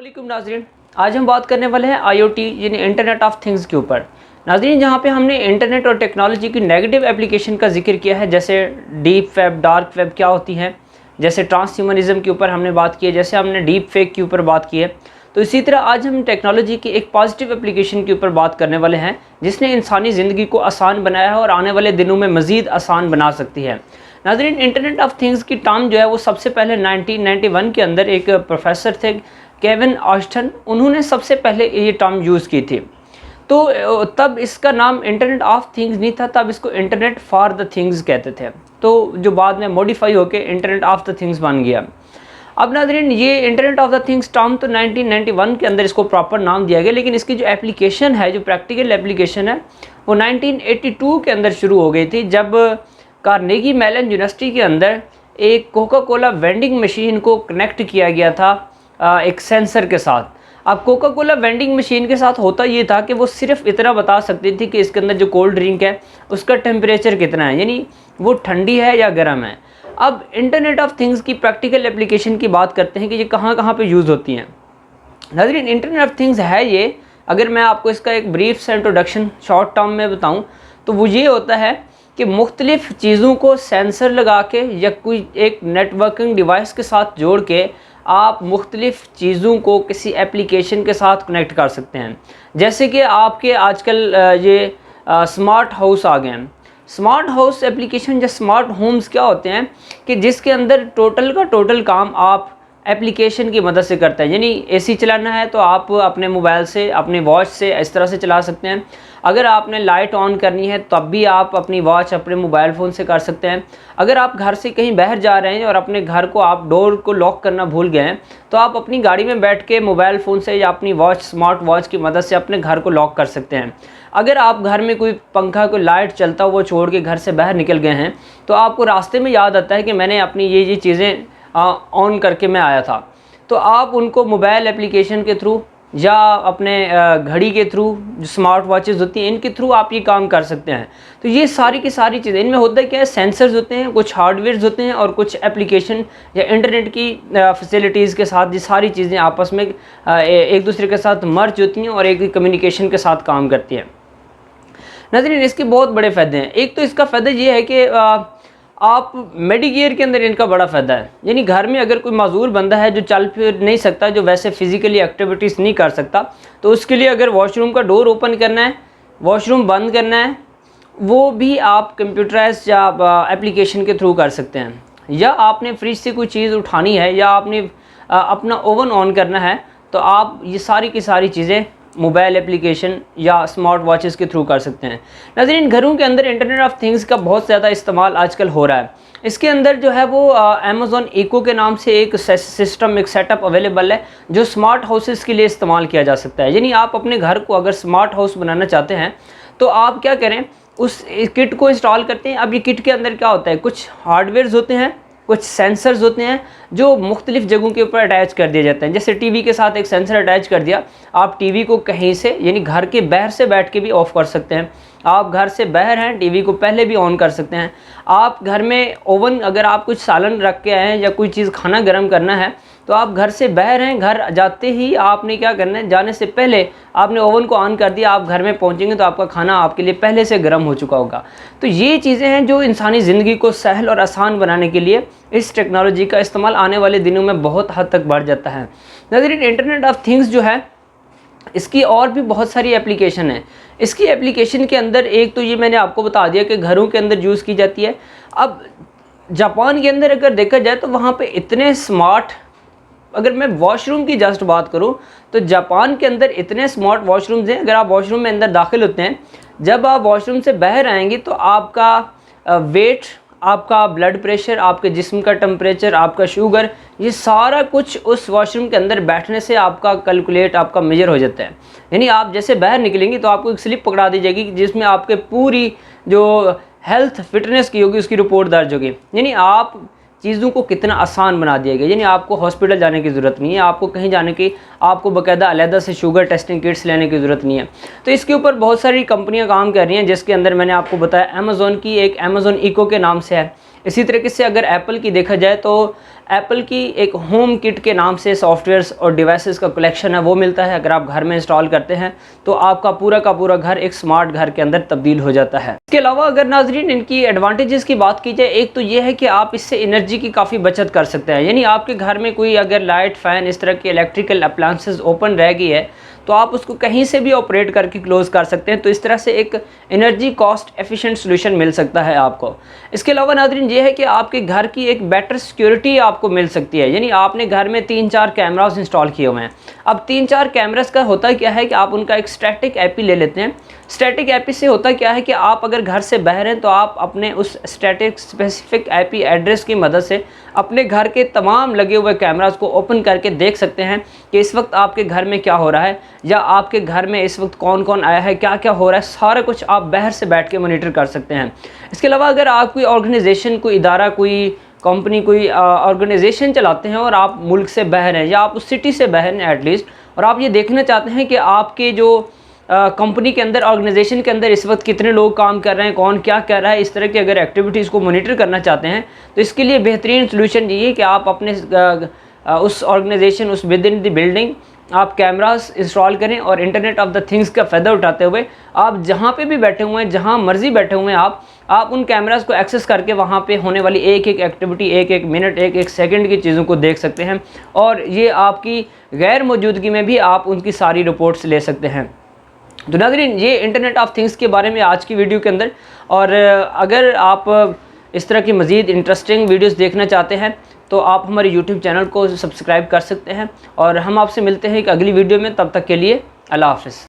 अस्सलामुअलैकुम नाज़रीन, आज हम बात करने वाले हैं IoT यानी इंटरनेट ऑफ थिंग्स के ऊपर। नाज़रीन, जहाँ पे हमने इंटरनेट और टेक्नोलॉजी की नेगेटिव एप्लीकेशन का जिक्र किया है, जैसे डीप वेब, डार्क वेब क्या होती हैं, जैसे ट्रांसह्यूमनिज़म के ऊपर हमने बात की है, जैसे हमने डीप फेक के ऊपर बात की है, तो इसी तरह आज हम टेक्नोलॉजी की एक पॉजिटिव एप्लीकेशन के ऊपर बात करने वाले हैं जिसने इंसानी ज़िंदगी को आसान बनाया है और आने वाले दिनों में मज़ीद आसान बना सकती है। नाज़रीन, इंटरनेट ऑफ थिंग्स की टर्म जो है वो सबसे पहले 1991 के अंदर एक प्रोफेसर थे केविन ऑस्टन, उन्होंने सबसे पहले ये टर्म यूज़ की थी। तो तब इसका नाम इंटरनेट ऑफ थिंग्स नहीं था, तब इसको इंटरनेट फॉर द थिंग्स कहते थे, तो जो बाद में मॉडिफाई होकर इंटरनेट ऑफ द थिंग्स बन गया। अब नाज़रीन, ये internet of the things term तो 1991 के अंदर इसको प्रॉपर नाम दिया गया, लेकिन इसकी जो एप्लीकेशन है, जो प्रैक्टिकल एप्लीकेशन है, वो 1982 के अंदर शुरू हो गई थी, जब कार्नेगी मेलन यूनिवर्सिटी के अंदर एक कोका कोला वेंडिंग मशीन को कनेक्ट किया गया था एक सेंसर के साथ। अब कोका कोला वेंडिंग मशीन के साथ होता ये था कि वो सिर्फ इतना बता सकती थी कि इसके अंदर जो कोल्ड ड्रिंक है उसका टेम्परेचर कितना है, यानी वो ठंडी है या गर्म है। अब इंटरनेट ऑफ थिंग्स की प्रैक्टिकल एप्लीकेशन की बात करते हैं कि ये कहाँ कहाँ पे यूज़ होती हैं। नाज़रीन, इंटरनेट ऑफ थिंग्स है ये, अगर मैं आपको इसका एक ब्रीफ सा इंट्रोडक्शन शॉर्ट टर्म में बताऊँ तो वो ये होता है कि मुख्तलिफ़ चीज़ों को सेंसर लगा के या कोई एक नेटवर्किंग डिवाइस के साथ जोड़ के आप मुख्तलिफ़ चीज़ों को किसी एप्लीकेशन के साथ कनेक्ट कर सकते हैं। जैसे कि आपके आजकल ये स्मार्ट हाउस आ गए हैं। स्मार्ट हाउस एप्लीकेशन या स्मार्ट होम्स क्या होते हैं कि जिसके अंदर टोटल का टोटल काम आप एप्लीकेशन की मदद से करते हैं। यानी AC चलाना है तो आप अपने मोबाइल से, अपने वॉच से इस तरह से चला सकते हैं। अगर आपने लाइट ऑन करनी है तब भी आप अपनी वॉच अपने मोबाइल फ़ोन से कर सकते हैं। अगर आप घर से कहीं बाहर जा रहे हैं और अपने घर को आप डोर को लॉक करना भूल गए हैं तो आप अपनी गाड़ी में बैठ के मोबाइल फ़ोन से या अपनी वॉच, स्मार्ट वॉच की मदद से अपने घर को लॉक कर सकते हैं। अगर आप घर में कोई पंखा, कोई लाइट चलता हुआ छोड़ के घर से बाहर निकल गए हैं तो आपको रास्ते में याद आता है कि मैंने अपनी ये चीज़ें ऑन करके मैं आया था, तो आप उनको मोबाइल एप्लीकेशन के थ्रू या अपने घड़ी के थ्रू, जो स्मार्ट वॉचेस होती हैं इनके थ्रू आप ये काम कर सकते हैं। तो ये सारी की सारी चीज़ें, इनमें होता क्या है, सेंसर्स होते हैं, कुछ हार्डवेयर्स होते हैं और कुछ एप्लीकेशन या इंटरनेट की फैसिलिटीज़ के साथ ये सारी चीज़ें आपस में एक दूसरे के साथ मर्ज होती हैं और एक कम्युनिकेशन के साथ काम करती हैं। नाज़रीन, इसके बहुत बड़े फ़ायदे हैं। एक तो इसका फ़ायदा ये है कि आप मेडिकेयर के अंदर इनका बड़ा फ़ायदा है, यानी घर में अगर कोई माजूर बंदा है जो चल फिर नहीं सकता, जो वैसे फ़िज़िकली एक्टिविटीज़ नहीं कर सकता, तो उसके लिए अगर वॉशरूम का डोर ओपन करना है, वॉशरूम बंद करना है, वो भी आप कंप्यूटराइज या एप्लीकेशन के थ्रू कर सकते हैं। या आपने फ्रिज से कोई चीज़ उठानी है या आपने अपना ओवन ऑन करना है तो आप ये सारी की सारी चीज़ें मोबाइल एप्लीकेशन या स्मार्ट वॉचेस के थ्रू कर सकते हैं। नाज़रीन, घरों के अंदर इंटरनेट ऑफ थिंग्स का बहुत ज़्यादा इस्तेमाल आजकल हो रहा है। इसके अंदर जो है वो अमेज़ॉन इको के नाम से एक सिस्टम, एक सेटअप अवेलेबल है जो स्मार्ट हाउसेस के लिए इस्तेमाल किया जा सकता है। यानी आप अपने घर को अगर स्मार्ट हाउस बनाना चाहते हैं तो आप क्या करें, उस किट को इंस्टॉल करते हैं। अब ये किट के अंदर क्या होता है, कुछ हार्डवेयर्स होते हैं, कुछ सेंसर्स होते हैं जो मुख्तलिफ़ जगहों के ऊपर अटैच कर दिए जाते हैं। जैसे टीवी के साथ एक सेंसर अटैच कर दिया, आप टीवी को कहीं से, यानी घर के बाहर से बैठ के भी ऑफ़ कर सकते हैं। आप घर से बाहर हैं, टीवी को पहले भी ऑन कर सकते हैं। आप घर में ओवन, अगर आप कुछ सालन रख के आए हैं या कोई चीज़ खाना गर्म करना है तो आप घर से बाहर हैं, घर जाते ही आपने क्या करना है, जाने से पहले आपने ओवन को ऑन कर दिया, आप घर में पहुंचेंगे तो आपका खाना आपके लिए पहले से गर्म हो चुका होगा। तो ये चीज़ें हैं जो इंसानी ज़िंदगी को सहल और आसान बनाने के लिए इस टेक्नोलॉजी का इस्तेमाल आने वाले दिनों में बहुत हद तक बढ़ जाता है। नाज़रीन, इंटरनेट ऑफ थिंग्स जो है इसकी और भी बहुत सारी एप्लीकेशन है। इसकी एप्लीकेशन के अंदर एक तो ये मैंने आपको बता दिया कि घरों के अंदर यूज़ की जाती है। अब जापान के अंदर अगर देखा जाए तो वहाँ पे इतने स्मार्ट, अगर मैं वॉशरूम की जस्ट बात करूं तो जापान के अंदर इतने स्मार्ट वॉशरूम्स हैं। अगर आप वॉशरूम में अंदर दाखिल होते हैं, जब आप वॉशरूम से बाहर आएंगे तो आपका वेट, आपका ब्लड प्रेशर, आपके जिस्म का टेम्परेचर, आपका शुगर, ये सारा कुछ उस वॉशरूम के अंदर बैठने से आपका कैलकुलेट, आपका मेजर हो जाता है। यानी आप जैसे बाहर निकलेंगे तो आपको एक स्लिप पकड़ा दी जाएगी जिसमें आपके पूरी जो हेल्थ फिटनेस की होगी उसकी रिपोर्ट दर्ज होगी। यानी आप चीज़ों को कितना आसान बना दिया गया, यानी आपको हॉस्पिटल जाने की ज़रूरत नहीं है, आपको कहीं जाने की, आपको बाकायदा अलहदा से शुगर टेस्टिंग किट्स लेने की ज़रूरत नहीं है। तो इसके ऊपर बहुत सारी कंपनियां काम कर रही हैं, जिसके अंदर मैंने आपको बताया अमेज़ॉन की एक अमेज़ॉन इको के नाम से है, इसी तरीके से अगर एप्पल की देखा जाए तो एप्पल की एक होम किट के नाम से सॉफ्टवेयर्स और डिवाइसेस का कलेक्शन है वो मिलता है। अगर आप घर में इंस्टॉल करते हैं तो आपका पूरा का पूरा घर एक स्मार्ट घर के अंदर तब्दील हो जाता है। इसके अलावा अगर नाजरीन इनकी एडवांटेजेस की बात की जाए, एक तो ये है कि आप इससे एनर्जी की काफ़ी बचत कर सकते हैं। यानी आपके घर में कोई अगर लाइट, फैन, इस तरह की इलेक्ट्रिकल अप्लायंसेस ओपन रह गई है तो आप उसको कहीं से भी ऑपरेट करके क्लोज कर सकते हैं। तो इस तरह से एक एनर्जी कॉस्ट एफिशिएंट सोल्यूशन मिल सकता है आपको। इसके अलावा नाज़रीन ये है कि आपके घर की एक बेटर सिक्योरिटी आपको मिल सकती है। यानी आपने घर में 3-4 कैमरास इंस्टॉल किए हुए हैं। अब 3-4 कैमरास का होता क्या है कि आप उनका एक स्टैटिक आईपी ले लेते हैं। स्टैटिक आईपी से होता क्या है कि आप अगर घर से बाहर हैं तो आप अपने उस स्टैटिक स्पेसिफिक आईपी एड्रेस की मदद से अपने घर के तमाम लगे हुए कैमरास को ओपन करके देख सकते हैं कि इस वक्त आपके घर में क्या हो रहा है या आपके घर में इस वक्त कौन कौन आया है, क्या क्या हो रहा है, सारा कुछ आप बाहर से बैठ के मॉनिटर कर सकते हैं। इसके अलावा अगर आप कोई ऑर्गेनाइजेशन, कोई इदारा, कोई कंपनी, कोई ऑर्गेनाइजेशन चलाते हैं और आप मुल्क से बाहर हैं या आप उस सिटी से बाहर हैं एटलीस्ट, और आप ये देखना चाहते हैं कि आपके जो कंपनी के अंदर, ऑर्गेनाइजेशन के अंदर इस वक्त कितने लोग काम कर रहे हैं, कौन क्या कर रहा है, इस तरह की अगर एक्टिविटीज़ को मॉनिटर करना चाहते हैं तो इसके लिए बेहतरीन सोल्यूशन ये है कि आप अपने उस ऑर्गेनाइजेशन, उस विद इन द बिल्डिंग आप कैमरास इंस्टॉल करें और इंटरनेट ऑफ द थिंग्स का फ़ायदा उठाते हुए आप जहाँ पे भी बैठे हुए हैं, जहाँ मर्जी बैठे हुए हैं, आप उन कैमरास को एक्सेस करके वहाँ पे होने वाली एक एक एक्टिविटी, एक एक मिनट, एक एक सेकंड की चीज़ों को देख सकते हैं और ये आपकी गैर मौजूदगी में भी आप उनकी सारी रिपोर्ट्स ले सकते हैं। तो नाज़रीन ये इंटरनेट ऑफ थिंग्स के बारे में आज की वीडियो के अंदर, और अगर आप इस तरह की मज़ीद इंटरेस्टिंग वीडियोस देखना चाहते हैं तो आप हमारे YouTube चैनल को सब्सक्राइब कर सकते हैं और हम आपसे मिलते हैं एक अगली वीडियो में। तब तक के लिए अल्लाह हाफ़िज़।